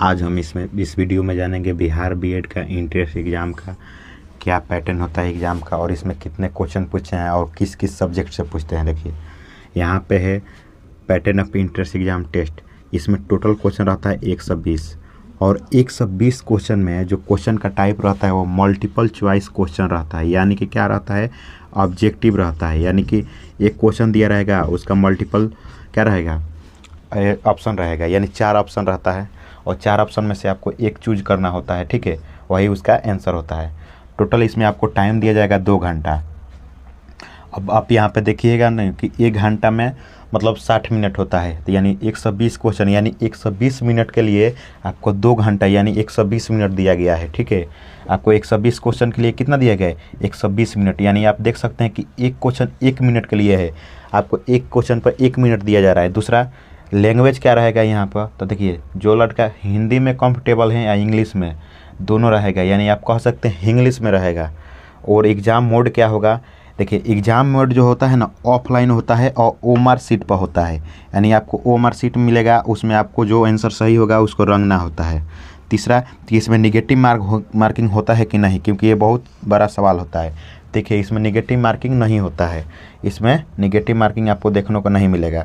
आज हम इस वीडियो में जानेंगे बिहार बीएड का इंट्रेंस एग्ज़ाम का क्या पैटर्न होता है एग्ज़ाम का, और इसमें कितने क्वेश्चन पूछे हैं और किस किस सब्जेक्ट से पूछते हैं। देखिए यहाँ पे है pattern of entrance exam test. इसमें टोटल क्वेश्चन रहता है 120 और 120 क्वेश्चन में जो क्वेश्चन का टाइप रहता है वो मल्टीपल चॉइस क्वेश्चन रहता है, यानी कि क्या रहता है, ऑब्जेक्टिव रहता है। यानी कि एक क्वेश्चन दिया रहेगा, उसका मल्टीपल क्या रहेगा, ऑप्शन रहेगा, यानी 4 ऑप्शन रहता है और 4 ऑप्शन में से आपको एक चूज करना होता है। ठीक है, वही उसका आंसर होता है। टोटल इसमें आपको टाइम दिया जाएगा 2 घंटा। अब आप यहाँ पे देखिएगा नहीं कि 1 घंटा में मतलब 60 मिनट होता है, तो यानी 120 क्वेश्चन यानी 120 मिनट के लिए आपको 2 घंटा यानी 120 मिनट दिया गया है। ठीक है, आपको 120 क्वेश्चन के लिए कितना दिया गया है, 120 मिनट। यानी आप देख सकते हैं कि एक क्वेश्चन 1 मिनट के लिए है, आपको एक क्वेश्चन पर 1 मिनट दिया जा रहा है। दूसरा लैंग्वेज क्या रहेगा यहाँ पर, तो देखिए जो लड़का हिंदी में कंफर्टेबल है या इंग्लिश में, दोनों रहेगा, यानी आप कह सकते हैं इंग्लिश में रहेगा। और एग्ज़ाम मोड क्या होगा, देखिए एग्ज़ाम मोड जो होता है ना ऑफलाइन होता है और ओएमआर सीट पर होता है, यानी आपको ओएमआर सीट मिलेगा, उसमें आपको जो आंसर सही होगा उसको रंगना होता है। तीसरा कि इसमें निगेटिव मार्किंग होता है कि नहीं, क्योंकि ये बहुत बड़ा सवाल होता है। देखिए इसमें निगेटिव मार्किंग नहीं होता है, इसमें निगेटिव मार्किंग आपको देखने को नहीं मिलेगा।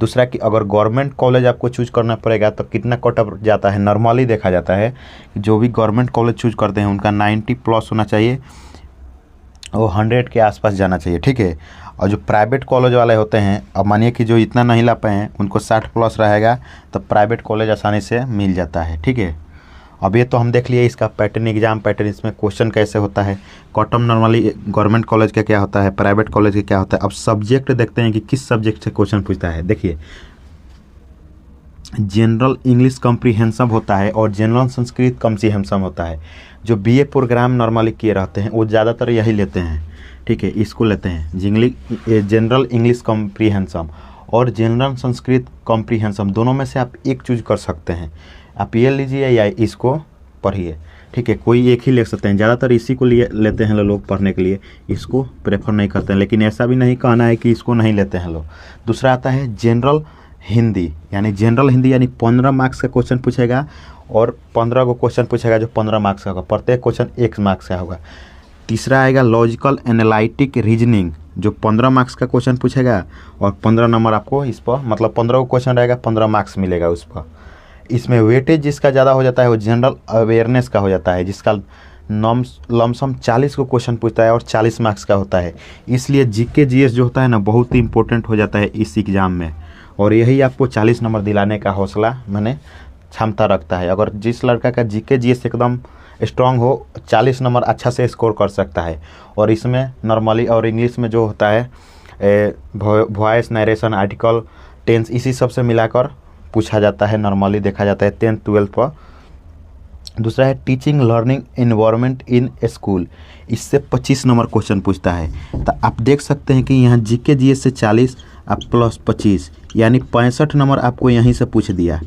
दूसरा कि अगर गवर्नमेंट कॉलेज आपको चूज करना पड़ेगा तो कितना कट ऑफ जाता है, नॉर्मली देखा जाता है जो भी गवर्नमेंट कॉलेज चूज करते हैं उनका 90 प्लस होना चाहिए और 100 के आसपास जाना चाहिए। ठीक है, और जो प्राइवेट कॉलेज वाले होते हैं, अब मानिए कि जो इतना नहीं ला पाए हैं उनको 60 प्लस रहेगा तो प्राइवेट कॉलेज आसानी से मिल जाता है। ठीक है, अब ये तो हम देख लिए इसका पैटर्न, एग्जाम पैटर्न, इसमें क्वेश्चन कैसे होता है, कॉटम नॉर्मली गवर्नमेंट कॉलेज का क्या होता है, प्राइवेट कॉलेज का क्या होता है। अब सब्जेक्ट देखते हैं कि किस सब्जेक्ट से क्वेश्चन पूछता है। देखिए जनरल इंग्लिश कॉम्प्रिहेंसिव होता है और जनरल संस्कृत कॉम्प्रिहेंसिव होता है। जो बीए प्रोग्राम नॉर्मली किए रहते हैं वो ज़्यादातर यही लेते हैं। ठीक है, इसको लेते हैं जनरल इंग्लिश कॉम्प्रिहेंसिव और जनरल संस्कृत कॉम्प्रिहेंसिव, दोनों में से आप एक चूज कर सकते हैं। आप ये लीजिए या इसको पढ़िए। ठीक है, कोई एक ही ले सकते हैं, ज़्यादातर इसी को लिए लेते हैं लोग पढ़ने के लिए, इसको प्रेफर नहीं करते हैं, लेकिन ऐसा भी नहीं कहना है कि इसको नहीं लेते हैं लोग। दूसरा आता है जनरल हिंदी, यानी जनरल हिंदी यानी 15 मार्क्स का क्वेश्चन पूछेगा और 15 को क्वेश्चन पूछेगा जो 15 मार्क्स का होगा, प्रत्येक क्वेश्चन 1 मार्क्स का होगा। तीसरा आएगा लॉजिकल एनालिटिक रीजनिंग, जो 15 मार्क्स का क्वेश्चन पूछेगा और 15 नंबर आपको इस पर, मतलब 15 को क्वेश्चन रहेगा, 15 मार्क्स मिलेगा उस पर। इसमें वेटेज जिसका ज़्यादा हो जाता है वो जनरल अवेयरनेस का हो जाता है, जिसका लमसम 40 को क्वेश्चन पूछता है और 40 मार्क्स का होता है। इसलिए जीके जीएस जो होता है ना बहुत ही इंपॉर्टेंट हो जाता है इस एग्ज़ाम में, और यही आपको 40 नंबर दिलाने का हौसला मैंने क्षमता रखता है। अगर जिस लड़का का जीके जीएस एकदम स्ट्रांग हो 40 नंबर अच्छा से स्कोर कर सकता है। और इसमें नॉर्मली और इंग्लिश में जो होता है वॉइस नरेशन, आर्टिकल, टेंस, इसी सब से मिलाकर पूछा जाता है, नॉर्मली देखा जाता है 10th 12th पर। दूसरा है teaching learning environment in school, इससे 25 नंबर क्वेश्चन पूछता है। तो आप देख सकते हैं कि यहाँ जीके जीएस से 40 आप प्लस 25 यानी 65 नंबर आपको यहीं से पूछ दिया।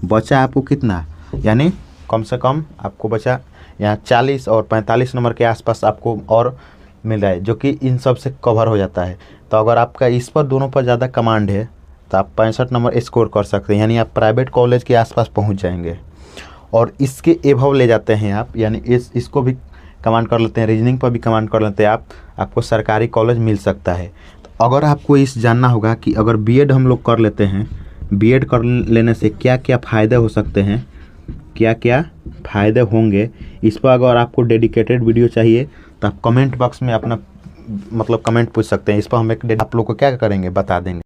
बचा आपको कितना, यानी कम से कम आपको बचा यहाँ 40 और 45 नंबर के आसपास आपको और मिल रहा है, जो कि इन सब से कवर हो जाता है। तो अगर आपका इस पर दोनों पर ज़्यादा कमांड है तो आप 65 नंबर स्कोर कर सकते हैं, यानी आप प्राइवेट कॉलेज के आसपास पहुंच जाएंगे। और इसके एभव ले जाते हैं आप, यानी इसको भी कमांड कर लेते हैं, रीजनिंग पर भी कमांड कर लेते हैं आप, आपको सरकारी कॉलेज मिल सकता है। तो अगर आपको इस जानना होगा कि अगर बीएड हम लोग कर लेते हैं, बीएड कर लेने से क्या क्या फ़ायदे हो सकते हैं, क्या क्या फ़ायदे होंगे, इस पर अगर आपको डेडिकेटेड वीडियो चाहिए तो आप कमेंट बॉक्स में अपना मतलब कमेंट पूछ सकते हैं। इस पर हम एक आप लोग को क्या करेंगे बता देंगे।